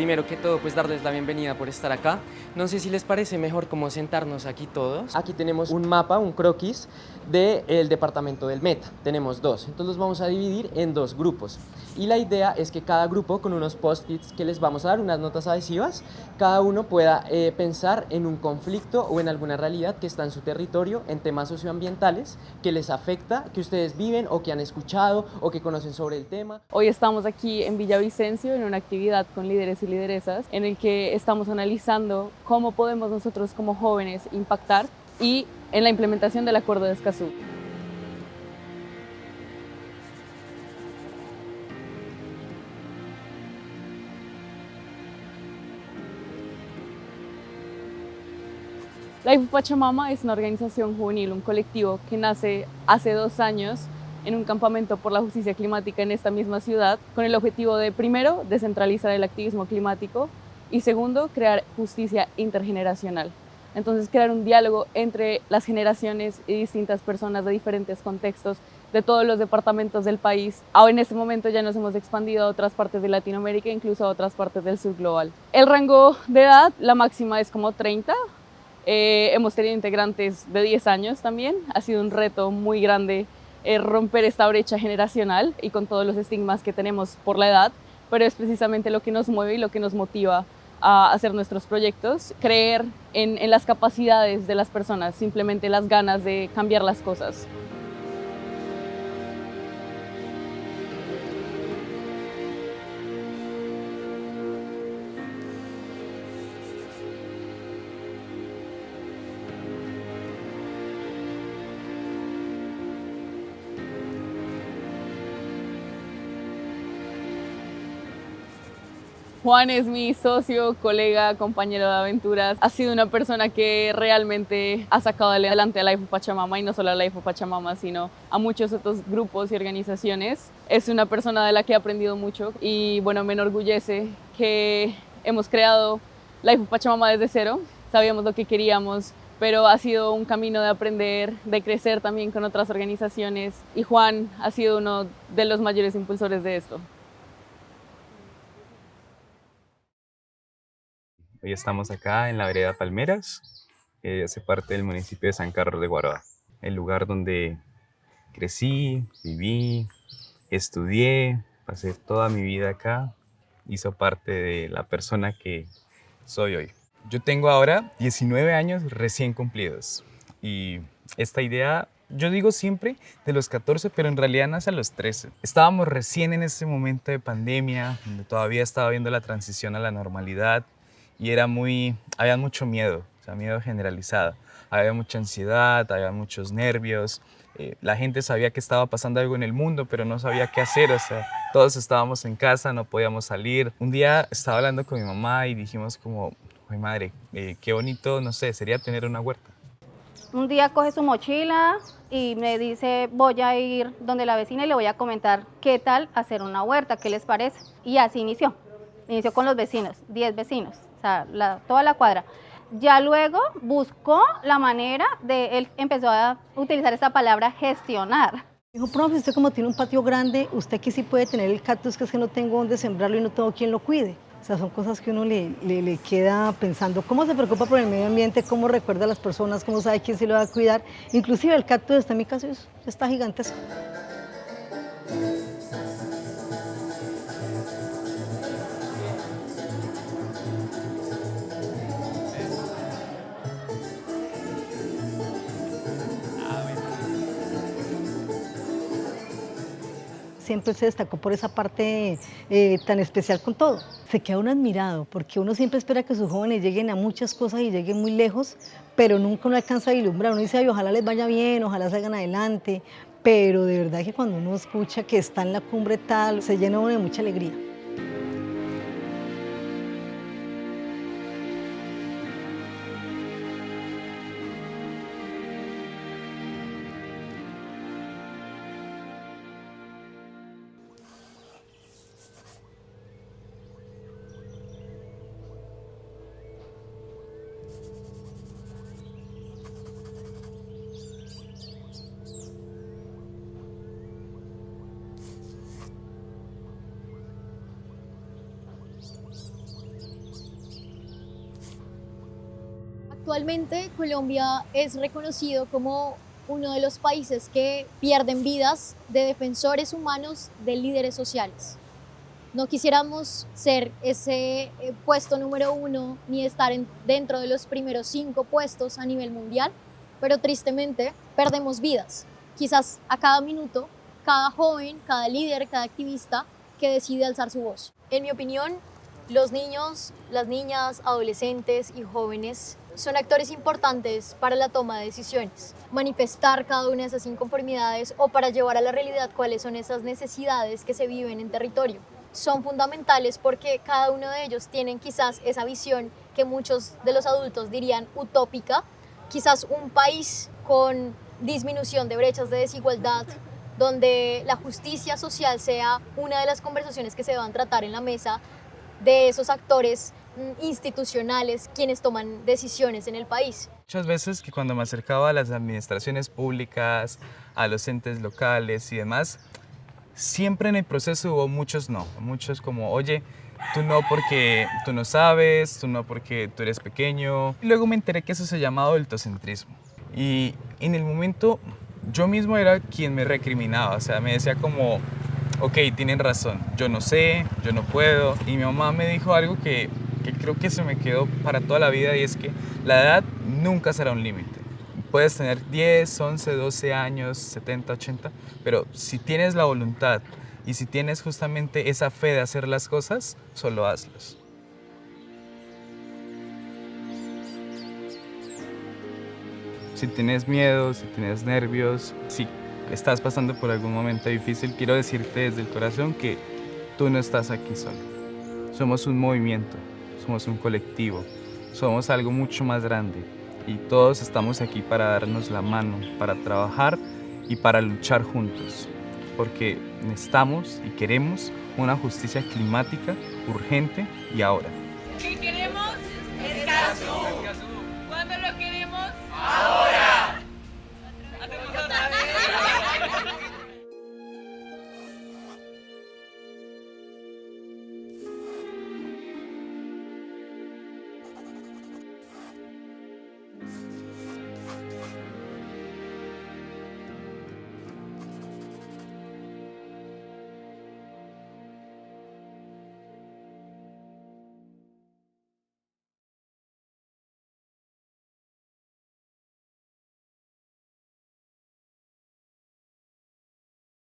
Primero que todo, pues darles la bienvenida por estar acá. No sé si les parece mejor como sentarnos aquí todos. Aquí tenemos un mapa, un croquis del departamento del Meta. Tenemos dos, entonces los vamos a dividir en dos grupos. Y la idea es que cada grupo, con unos post-its que les vamos a dar, unas notas adhesivas, cada uno pueda pensar en un conflicto o en alguna realidad que está en su territorio, en temas socioambientales, que les afecta, que ustedes viven o que han escuchado o que conocen sobre el tema. Hoy estamos aquí en Villavicencio en una actividad con líderes y lideresas en el que estamos analizando cómo podemos nosotros como jóvenes impactar y en la implementación del Acuerdo de Escazú. Life Pachamama es una organización juvenil, un colectivo que nace hace 2 años en un campamento por la justicia climática en esta misma ciudad, con el objetivo de, primero, descentralizar el activismo climático y segundo, crear justicia intergeneracional. Entonces, crear un diálogo entre las generaciones y distintas personas de diferentes contextos de todos los departamentos del país. Ahora en este momento ya nos hemos expandido a otras partes de Latinoamérica, incluso a otras partes del sur global. El rango de edad, la máxima es como 30. Hemos tenido integrantes de 10 años también. Ha sido un reto muy grande romper esta brecha generacional y con todos los estigmas que tenemos por la edad, pero es precisamente lo que nos mueve y lo que nos motiva a hacer nuestros proyectos, creer en las capacidades de las personas, simplemente las ganas de cambiar las cosas. Juan es mi socio, colega, compañero de aventuras. Ha sido una persona que realmente ha sacado adelante a Life of Pachamama y no solo a Life of Pachamama, sino a muchos otros grupos y organizaciones. Es una persona de la que he aprendido mucho y bueno, me enorgullece que hemos creado Life of Pachamama desde cero. Sabíamos lo que queríamos, pero ha sido un camino de aprender, de crecer también con otras organizaciones y Juan ha sido uno de los mayores impulsores de esto. Hoy estamos acá en la vereda Palmeras, que hace parte del municipio de San Carlos de Guaroa, el lugar donde crecí, viví, estudié, pasé toda mi vida acá, hizo parte de la persona que soy hoy. Yo tengo ahora 19 años recién cumplidos y esta idea, yo digo siempre de los 14, pero en realidad nace a los 13. Estábamos recién en ese momento de pandemia, donde todavía estaba viendo la transición a la normalidad y había mucho miedo, o sea, miedo generalizado. Había mucha ansiedad, había muchos nervios. La gente sabía que estaba pasando algo en el mundo, pero no sabía qué hacer, o sea, todos estábamos en casa, no podíamos salir. Un día estaba hablando con mi mamá y dijimos como, ay madre, qué bonito, no sé, sería tener una huerta. Un día coge su mochila y me dice, voy a ir donde la vecina y le voy a comentar qué tal hacer una huerta, qué les parece. Y así inició. Inició con los vecinos, 10 vecinos, o sea, toda la cuadra. Ya luego buscó la manera él empezó a utilizar esta palabra gestionar. Dijo, profe, usted como tiene un patio grande, usted aquí sí puede tener el cactus, que es que no tengo dónde sembrarlo y no tengo quien lo cuide. O sea, son cosas que uno le queda pensando, cómo se preocupa por el medio ambiente, cómo recuerda a las personas, cómo sabe quién se lo va a cuidar. Inclusive el cactus está en mi caso, está gigantesco. Siempre se destacó por esa parte tan especial con todo. Se queda uno admirado, porque uno siempre espera que sus jóvenes lleguen a muchas cosas y lleguen muy lejos, pero nunca uno alcanza a vislumbrar. Uno dice, ay, ojalá les vaya bien, ojalá salgan adelante, pero de verdad que cuando uno escucha que está en la cumbre tal, se llena uno de mucha alegría. Actualmente Colombia es reconocido como uno de los países que pierden vidas de defensores humanos, de líderes sociales. No quisiéramos ser ese puesto número 1 ni estar dentro de los primeros 5 puestos a nivel mundial, pero tristemente perdemos vidas. Quizás a cada minuto, cada joven, cada líder, cada activista que decide alzar su voz. En mi opinión, los niños, las niñas, adolescentes y jóvenes son actores importantes para la toma de decisiones. Manifestar cada una de esas inconformidades o para llevar a la realidad cuáles son esas necesidades que se viven en territorio. Son fundamentales porque cada uno de ellos tienen quizás esa visión que muchos de los adultos dirían utópica, quizás un país con disminución de brechas de desigualdad, donde la justicia social sea una de las conversaciones que se van a tratar en la mesa de esos actores institucionales quienes toman decisiones en el país. Muchas veces que cuando me acercaba a las administraciones públicas, a los entes locales y demás, siempre en el proceso hubo muchos no, muchos como, oye, tú no porque tú no sabes, tú no porque tú eres pequeño. Y luego me enteré que eso se llama adultocentrismo. Y en el momento yo mismo era quien me recriminaba, o sea, me decía como, ok, tienen razón, yo no sé, yo no puedo. Y mi mamá me dijo algo que creo que se me quedó para toda la vida y es que la edad nunca será un límite. Puedes tener 10, 11, 12 años, 70, 80, pero si tienes la voluntad y si tienes justamente esa fe de hacer las cosas, solo hazlas. Si tienes miedo, si tienes nervios, si estás pasando por algún momento difícil, quiero decirte desde el corazón que tú no estás aquí solo. Somos un movimiento, somos un colectivo, somos algo mucho más grande. Y todos estamos aquí para darnos la mano, para trabajar y para luchar juntos, porque necesitamos y queremos una justicia climática urgente y ahora. ¿Qué queremos?